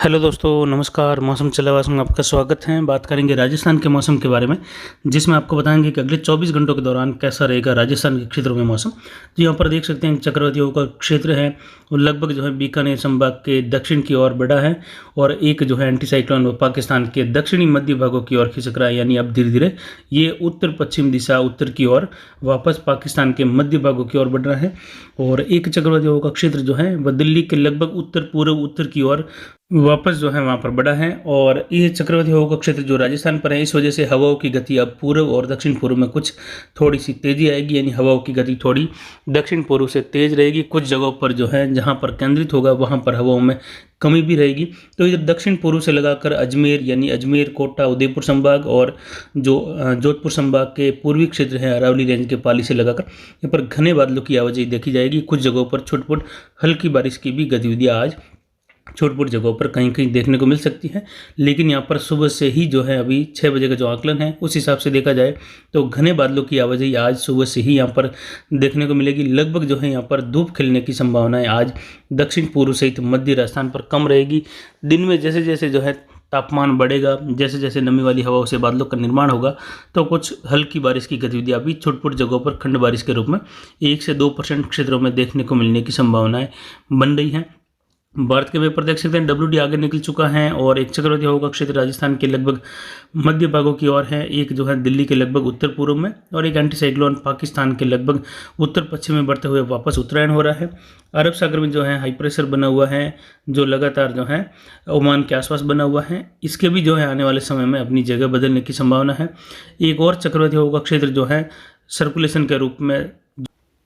Hello दोस्तों, नमस्कार। मौसम चलावास में आपका स्वागत है। बात करेंगे राजस्थान के मौसम के बारे में, जिसमें आपको बताएंगे कि अगले 24 घंटों के दौरान कैसा रहेगा राजस्थान के क्षेत्रों में मौसम। तो यहाँ पर देख सकते हैं चक्रवातियों का क्षेत्र है वो लगभग जो है बीकानेर संभाग के दक्षिण की ओर बढ़ा है और एक जो है एंटी साइक्लोन वो पाकिस्तान के दक्षिणी मध्य भागों की ओर खिसक रहा है। यानी अब धीरे धीरे ये उत्तर पश्चिम दिशा उत्तर की ओर वापस पाकिस्तान के मध्य भागों की ओर बढ़ रहा है। और एक चक्रवातियों का क्षेत्र जो है वह दिल्ली के लगभग उत्तर पूर्व उत्तर की ओर वापस जो है वहाँ पर बढ़ा है। और ये चक्रवाती हवाओं का क्षेत्र जो राजस्थान पर है, इस वजह से हवाओं की गति अब पूर्व और दक्षिण पूर्व में कुछ थोड़ी सी तेजी आएगी। यानी हवाओं की गति थोड़ी दक्षिण पूर्व से तेज रहेगी। कुछ जगहों पर जो है जहाँ पर केंद्रित होगा वहाँ पर हवाओं में कमी भी रहेगी। तो इधर दक्षिण पूर्व से लगाकर अजमेर यानी अजमेर, कोटा, उदयपुर संभाग और जो जोधपुर संभाग के पूर्वी क्षेत्र है अरावली रेंज के पाली से लगाकर यहाँ पर घने बादलों की आवाजाही देखी जाएगी। कुछ जगहों पर छुटपुट हल्की बारिश की भी गतिविधियाँ आज छोटपुट जगहों पर कहीं कहीं देखने को मिल सकती है। लेकिन यहाँ पर सुबह से ही जो है अभी 6 बजे का जो आकलन है उस हिसाब से देखा जाए तो घने बादलों की आवाजाही आज सुबह से ही यहाँ पर देखने को मिलेगी। लगभग जो है यहाँ पर धूप खिलने की संभावनाएं आज दक्षिण पूर्व सहित मध्य राजस्थान पर कम रहेगी। दिन में जैसे जैसे जो है तापमान बढ़ेगा, जैसे जैसे नमी वाली हवाओं से बादलों का निर्माण होगा तो कुछ हल्की बारिश की गतिविधियाँ भी छुटपुट जगहों पर खंड बारिश के रूप में 1 से 2% क्षेत्रों में देखने को मिलने की संभावनाएं बन रही हैं। भारत के वेपर देख सकते हैं WD आगे निकल चुका है और एक चक्रवाती हवा का क्षेत्र राजस्थान के लगभग मध्य भागों की ओर है, एक जो है दिल्ली के लगभग उत्तर पूर्व में और एक एंटी साइक्लोन पाकिस्तान के लगभग उत्तर पश्चिम में बढ़ते हुए वापस उत्तरायण हो रहा है। अरब सागर में जो है हाई प्रेशर बना हुआ है जो लगातार जो है ओमान के आसपास बना हुआ है। इसके भी जो है आने वाले समय में अपनी जगह बदलने की संभावना है। एक और चक्रवाती हवा का क्षेत्र जो है सर्कुलेशन के रूप में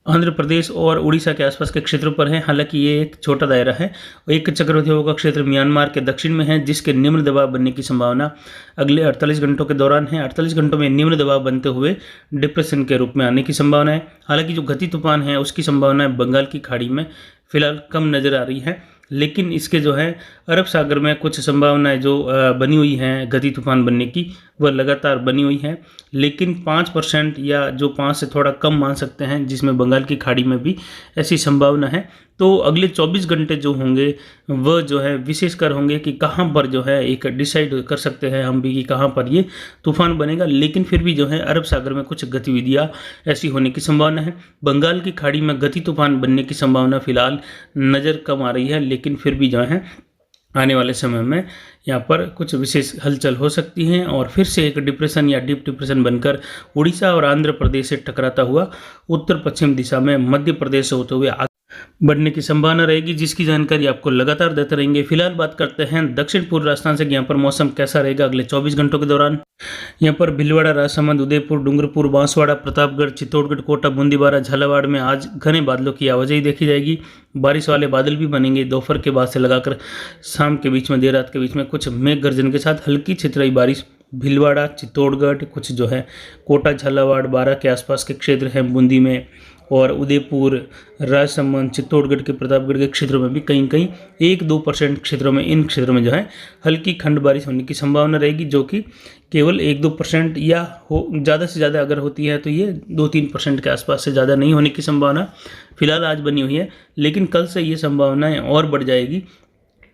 आंध्र प्रदेश और उड़ीसा के आसपास के क्षेत्रों पर है। हालांकि ये एक छोटा दायरा है। एक चक्रवाती हवा का क्षेत्र म्यांमार के दक्षिण में है जिसके निम्न दबाव बनने की संभावना अगले 48 घंटों के दौरान है। 48 घंटों में निम्न दबाव बनते हुए डिप्रेशन के रूप में आने की संभावना है। हालांकि जो गति तूफान है उसकी संभावना बंगाल की खाड़ी में फिलहाल कम नजर आ रही है। लेकिन इसके जो है अरब सागर में कुछ संभावनाएं जो बनी हुई हैं गति तूफान बनने की वह लगातार बनी हुई हैं। लेकिन 5% या जो 5 से थोड़ा कम मान सकते हैं जिसमें बंगाल की खाड़ी में भी ऐसी संभावना है। तो अगले 24 घंटे जो होंगे वह जो है विशेषकर होंगे कि कहाँ पर जो है एक डिसाइड कर सकते हैं हम भी कि कहाँ पर ये तूफान बनेगा। लेकिन फिर भी जो है अरब सागर में कुछ गतिविधियाँ ऐसी होने की संभावना है। बंगाल की खाड़ी में गति तूफान बनने की संभावना फिलहाल नज़र कम आ रही है, लेकिन फिर भी जो है आने वाले समय में यहाँ पर कुछ विशेष हलचल हो सकती हैं और फिर से एक डिप्रेशन या डीप डिप्रेशन बनकर उड़ीसा और आंध्र प्रदेश से टकराता हुआ उत्तर पश्चिम दिशा में मध्य प्रदेश से होते हुए बढ़ने की संभावना रहेगी, जिसकी जानकारी आपको लगातार देते रहेंगे। फिलहाल बात करते हैं दक्षिण पूर्व राजस्थान से यहाँ पर मौसम कैसा रहेगा अगले 24 घंटों के दौरान। यहाँ पर भीलवाड़ा, राजसमंद, उदयपुर, डूंगरपुर, बांसवाड़ा, प्रतापगढ़, चित्तौड़गढ़, कोटा, बूंदीबारा, झालावाड़ में आज घने बादलों की आवाजाही देखी जाएगी। बारिश वाले बादल भी बनेंगे। दोपहर के बाद से लगाकर शाम के बीच में देर रात के बीच में कुछ मेघ गर्जन के साथ हल्की छितराई बारिश भीलवाड़ा, चित्तौड़गढ़, कुछ जो है कोटा, झालावाड़, बारा के आसपास के क्षेत्र हैं बूंदी में और उदयपुर, राजसमंद, चित्तौड़गढ़ के प्रतापगढ़ के क्षेत्रों में भी कहीं कहीं 1-2% क्षेत्रों में इन क्षेत्रों में जो है हल्की खंड बारिश होने की संभावना रहेगी, जो कि केवल 1-2% या हो ज़्यादा से ज़्यादा अगर होती है तो ये 2-3% के आसपास से ज़्यादा नहीं होने की संभावना फिलहाल आज बनी हुई है। लेकिन कल से ये संभावनाएँ और बढ़ जाएगी।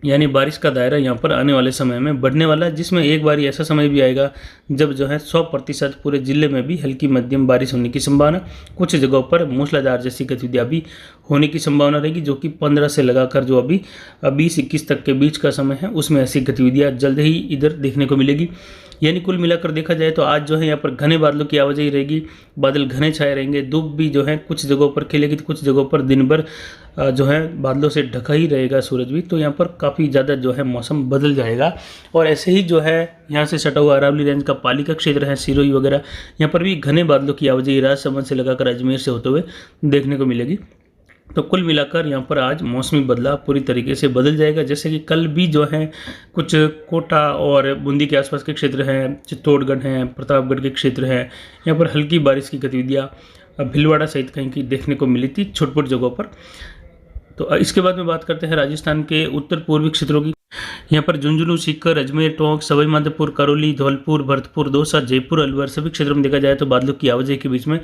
यानी बारिश का दायरा यहाँ पर आने वाले समय में बढ़ने वाला है, जिसमें एक बार ऐसा समय भी आएगा जब जो है 100% पूरे जिले में भी हल्की मध्यम बारिश होने की संभावना, कुछ जगहों पर मूसलाधार जैसी गतिविधियाँ भी होने की संभावना रहेगी, जो कि 15 से लगाकर जो अभी 20-21 तक के बीच का समय है उसमें ऐसी गतिविधियाँ जल्द ही इधर देखने को मिलेगी। यानी कुल मिलाकर देखा जाए तो आज जो है यहाँ पर घने बादलों की आवाजाही रहेगी। बादल घने छाए रहेंगे। धूप भी जो है कुछ जगहों पर खिलेगी तो कुछ जगहों पर दिन भर जो है बादलों से ढका ही रहेगा सूरज भी। तो यहाँ पर काफ़ी ज़्यादा जो है मौसम बदल जाएगा। और ऐसे ही जो है यहाँ से सटा हुआ अरावली रेंज का पाली का क्षेत्र है, सिरोही वगैरह, यहाँ पर भी घने बादलों की आवाजाही राजसमंद से लगाकर अजमेर से होते हुए देखने को मिलेगी। तो कुल मिलाकर यहाँ पर आज मौसमी बदलाव पूरी तरीके से बदल जाएगा। जैसे कि कल भी जो है कुछ कोटा और बूंदी के आसपास के क्षेत्र हैं, चित्तौड़गढ़ हैं, प्रतापगढ़ के क्षेत्र हैं, यहाँ पर हल्की बारिश की गतिविधियाँ भीलवाड़ा सहित कहीं की देखने को मिली थी छुटपुट जगहों पर। तो इसके बाद में बात करते हैं राजस्थान के उत्तर पूर्वी क्षेत्रों की। यहाँ पर झुंझुनू, सीकर, अजमेर, टोंक, सवाई माधोपुर, करौली, धौलपुर, भरतपुर, दौसा, जयपुर, अलवर सभी क्षेत्रों में देखा जाए तो बादलों की आवाजाही के बीच में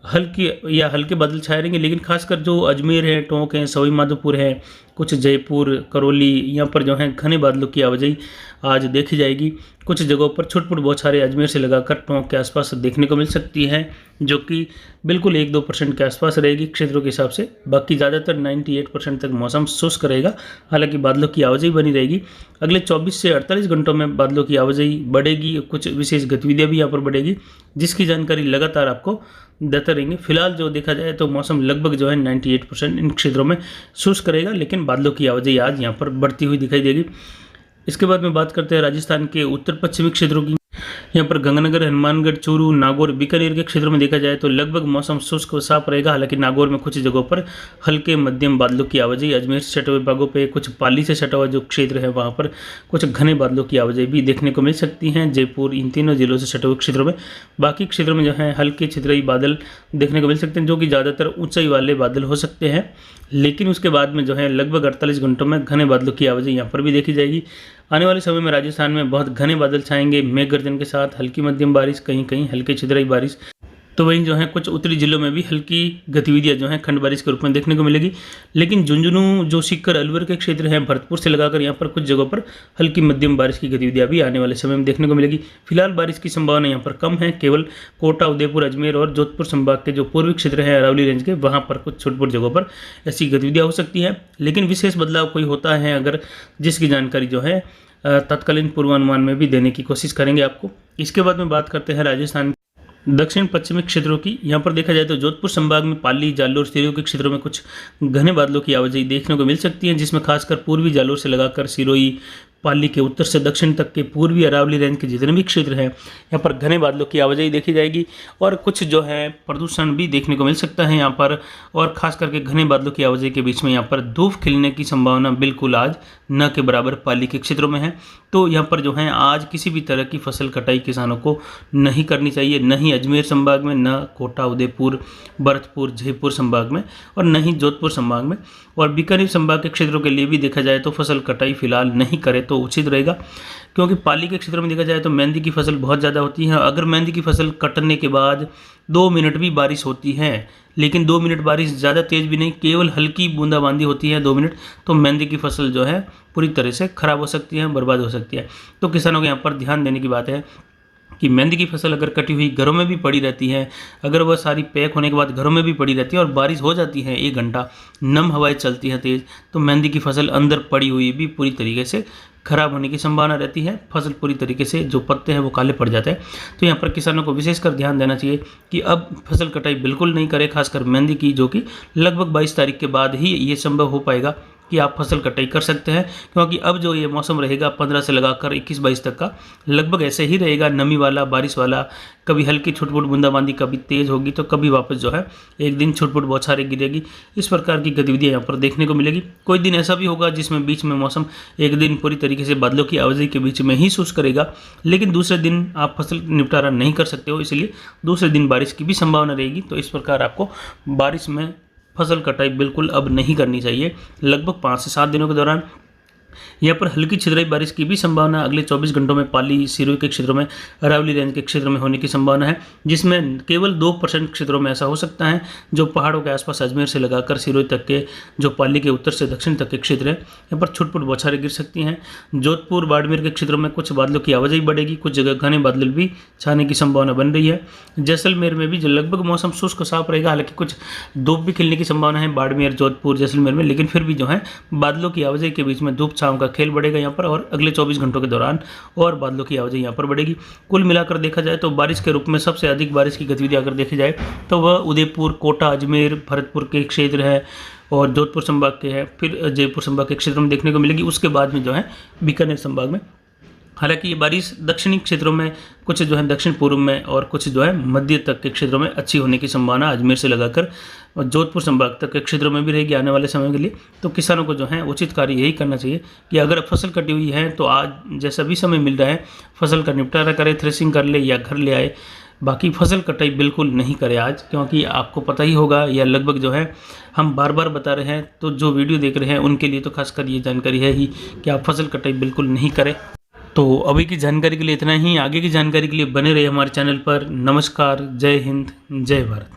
हल्की या हल्के बादल छाए रहेंगे, लेकिन खासकर जो अजमेर है, टोंक है, सवाई माधोपुर है, कुछ जयपुर, करौली, यहाँ पर जो है घने बादलों की आवाजाही आज देखी जाएगी। कुछ जगहों पर छुटपुट बौछारें अजमेर से लगाकर टोंक के आसपास देखने को मिल सकती है, जो कि बिल्कुल 1-2% के आसपास रहेगी क्षेत्रों के हिसाब से। बाकी ज़्यादातर 98% तक मौसम शुष्क रहेगा, हालांकि बादलों की आवाजाही बनी रहेगी। अगले 24 से 48 घंटों में बादलों की आवाजाही बढ़ेगी, कुछ विशेष गतिविधियाँ भी यहाँ पर बढ़ेगी, जिसकी जानकारी लगातार आपको देते रहेंगे। फिलहाल जो देखा जाए तो मौसम लगभग जो है 98% इन क्षेत्रों में शुष्क रहेगा, लेकिन बादलों की आवाजाही आज यहाँ पर बढ़ती हुई दिखाई देगी। इसके बाद में बात करते हैं राजस्थान के उत्तर पश्चिमी क्षेत्रों की। यहाँ पर गंगानगर, हनुमानगढ़, चूरू, नागौर, बीकानेर के क्षेत्रों में देखा जाए तो लगभग मौसम शुष्क व साफ रहेगा, हालांकि नागौर में कुछ जगहों पर हल्के मध्यम बादलों की आवाजाही, अजमेर से सटे हुए भागों पे, कुछ पाली से सटा हुआ जो क्षेत्र है वहाँ पर कुछ घने बादलों की आवाजाही भी देखने को मिल सकती हैं। जयपुर, इन तीनों जिलों से सटे हुए क्षेत्रों में, बाकी क्षेत्रों में जो है हल्के छितराई बादल देखने को मिल सकते हैं, जो कि ज़्यादातर ऊंचाई वाले बादल हो सकते हैं। लेकिन उसके बाद में जो है लगभग 48 घंटों में घने बादलों की आवाजाही यहाँ पर भी देखी जाएगी। आने वाले समय में राजस्थान में बहुत घने बादल छाएंगे, मेघ गर्जन के साथ हल्की मध्यम बारिश, कहीं कहीं हल्के छितराई बारिश। तो वहीं जो है कुछ उत्तरी जिलों में भी हल्की गतिविधियां जो हैं खंड बारिश के रूप में देखने को मिलेगी। लेकिन झुंझुनू, जोशीकर, अलवर के क्षेत्र हैं, भरतपुर से लगाकर यहाँ पर कुछ जगहों पर हल्की मध्यम बारिश की गतिविधियां भी आने वाले समय में देखने को मिलेगी। फिलहाल बारिश की संभावना यहाँ पर कम है, केवल कोटा, उदयपुर, अजमेर और जोधपुर संभाग के जो पूर्वी क्षेत्र हैं अरावली रेंज के, वहाँ पर कुछ छुटपुट जगहों पर ऐसी गतिविधियाँ हो सकती हैं। लेकिन विशेष बदलाव कोई होता है अगर, जिसकी जानकारी जो है तत्कालीन पूर्वानुमान में भी देने की कोशिश करेंगे आपको। इसके बाद में बात करते हैं राजस्थान दक्षिण पश्चिमी क्षेत्रों की। यहाँ पर देखा जाए तो जोधपुर संभाग में पाली, जालोर, सिरोही के क्षेत्रों में कुछ घने बादलों की आवाजाही देखने को मिल सकती है, जिसमें खासकर पूर्वी जालोर से लगाकर सिरोही, पाली के उत्तर से दक्षिण तक के पूर्वी अरावली रेंज के जितने भी क्षेत्र हैं यहाँ पर घने बादलों की आवाजाही देखी जाएगी। और कुछ जो है प्रदूषण भी देखने को मिल सकता है यहाँ पर, और खास करके घने बादलों की आवाजाही के बीच में यहाँ पर धूप खिलने की संभावना बिल्कुल आज न के बराबर पाली के क्षेत्रों में है। तो यहाँ पर जो है आज किसी भी तरह की फसल कटाई किसानों को नहीं करनी चाहिए, न ही अजमेर संभाग में, न कोटा, उदयपुर, भरतपुर, जयपुर संभाग में, और न ही जोधपुर संभाग में। और बीकानेर संभाग के क्षेत्रों के लिए भी देखा जाए तो फसल कटाई फिलहाल नहीं करे तो उचित रहेगा, क्योंकि पाली के क्षेत्र में देखा जाए तो मेहंदी की फसल बहुत ज़्यादा होती है। अगर मेहंदी की फसल कटने के बाद 2 मिनट भी बारिश होती है, लेकिन 2 मिनट बारिश ज़्यादा तेज़ भी नहीं, केवल हल्की बूंदाबांदी होती है 2 मिनट, तो मेहंदी की फसल जो है पूरी तरह से खराब हो सकती है, बर्बाद हो सकती है। तो किसानों को यहाँ पर ध्यान देने की बात है कि मेहंदी की फसल अगर कटी हुई घरों में भी पड़ी रहती है, अगर वह सारी पैक होने के बाद घरों में भी पड़ी रहती है और बारिश हो जाती है 1 घंटा, नम हवाएं चलती हैं तेज़, तो मेहंदी की फसल अंदर पड़ी हुई भी पूरी तरीके से खराब होने की संभावना रहती है। फसल पूरी तरीके से जो पत्ते हैं वो काले पड़ जाते हैं। तो यहाँ पर किसानों को विशेषकर ध्यान देना चाहिए कि अब फसल कटाई बिल्कुल नहीं करें, खासकर मेहंदी की, जो कि लगभग 22 तारीख के बाद ही ये संभव हो पाएगा कि आप फसल कटाई कर सकते हैं, क्योंकि अब जो ये मौसम रहेगा 15 से लगाकर 21-22 तक का लगभग ऐसे ही रहेगा, नमी वाला, बारिश वाला, कभी हल्की छुटपुट बूंदाबांदी, कभी तेज़ होगी तो कभी वापस जो है एक दिन छुटपुट बौछारें गिरेगी। इस प्रकार की गतिविधियाँ यहाँ पर देखने को मिलेगी। कोई दिन ऐसा भी होगा जिसमें बीच में मौसम एक दिन पूरी तरीके से बादलों की आवाजाही के बीच में ही शुष्क करेगा, लेकिन दूसरे दिन आप फसल निपटारा नहीं कर सकते हो, इसलिए दूसरे दिन बारिश की भी संभावना रहेगी। तो इस प्रकार आपको बारिश में फसल कटाई बिल्कुल अब नहीं करनी चाहिए। लगभग 5 से 7 दिनों के दौरान यहाँ पर हल्की छितराई बारिश की भी संभावना अगले 24 घंटों में पाली, सिरोही के क्षेत्रों में, अरावली रेंज के क्षेत्र में होने की संभावना है, जिसमें केवल 2% क्षेत्रों में ऐसा हो सकता है जो पहाड़ों के आसपास अजमेर से लगाकर सिरोही तक के, जो पाली के उत्तर से दक्षिण तक के क्षेत्र है, यहाँ पर छुटपुट बौछारें गिर सकती हैं। जोधपुर, बाड़मेर के क्षेत्रों में कुछ बादलों की आवाजाही बढ़ेगी, कुछ जगह घने बादल भी छाने की संभावना बन रही है। जैसलमेर में भी जो लगभग मौसम शुष्क साफ रहेगा, हालांकि कुछ धूप भी खिलने की संभावना है बाड़मेर, जोधपुर, जैसलमेर में, लेकिन फिर भी जो है बादलों की आवाजाही के बीच में धूप छांव का खेल बढ़ेगा यहाँ पर, और अगले 24 घंटों के दौरान और बादलों की आवाजाही यहाँ पर बढ़ेगी। कुल मिलाकर देखा जाए तो बारिश के रूप में सबसे अधिक बारिश की गतिविधि अगर देखी जाए तो वह उदयपुर, कोटा, अजमेर, भरतपुर के क्षेत्र है और जोधपुर संभाग के हैं, फिर जयपुर संभाग के क्षेत्र में देखने को मिलेगी। उसके बाद में जो है बीकानेर संभाग में। हालांकि ये बारिश दक्षिणी क्षेत्रों में, कुछ जो है दक्षिण पूर्व में और कुछ जो है मध्य तक के क्षेत्रों में अच्छी होने की संभावना अजमेर से लगाकर जोधपुर संभाग तक के क्षेत्रों में भी रहेगी आने वाले समय के लिए। तो किसानों को जो है उचित कार्य यही करना चाहिए कि अगर फसल कटी हुई है तो आज जैसा भी समय मिल रहा है फसल का निपटारा करे, थ्रेसिंग कर ले या घर ले आए। बाकी फसल कटाई बिल्कुल नहीं करे आज, क्योंकि आपको पता ही होगा या लगभग जो है हम बार बार बता रहे हैं, तो जो वीडियो देख रहे हैं उनके लिए तो खासकर ये जानकारी है ही कि आप फसल कटाई बिल्कुल नहीं करें। तो अभी की जानकारी के लिए इतना ही। आगे की जानकारी के लिए बने रहिए हमारे चैनल पर। नमस्कार, जय हिंद, जय भारत।